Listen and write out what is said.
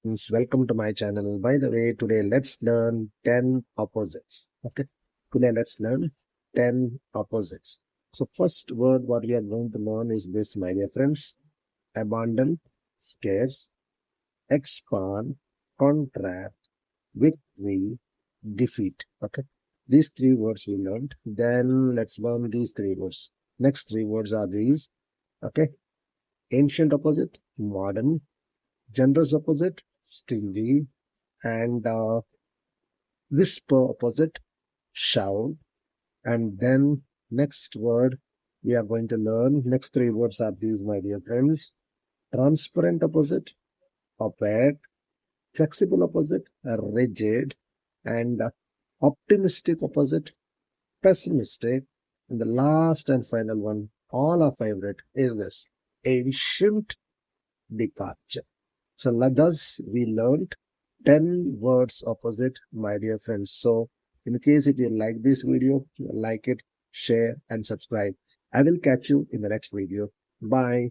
friends, welcome to my channel. By the way, today let's learn 10 opposites. Okay, today let's learn 10 opposites. So first word what we are going to learn is this, my dear friends: abandon, scarce, expand, contract, victory, defeat. Okay, these three words we learned. Then let's learn these three words. Next three words are these. Okay, ancient opposite, modern; generous opposite, stingy; and whisper opposite, shout. And then next word we are going to learn, next three words are these, my dear friends: transparent opposite, opaque; flexible opposite, rigid; and optimistic opposite, pessimistic. And the last and final one, all our favorite, is this: ancient departure. So let us, we learned 10 words opposite, my dear friends. So in case if you like this video, like it, share and subscribe. I will catch you in the next video. Bye.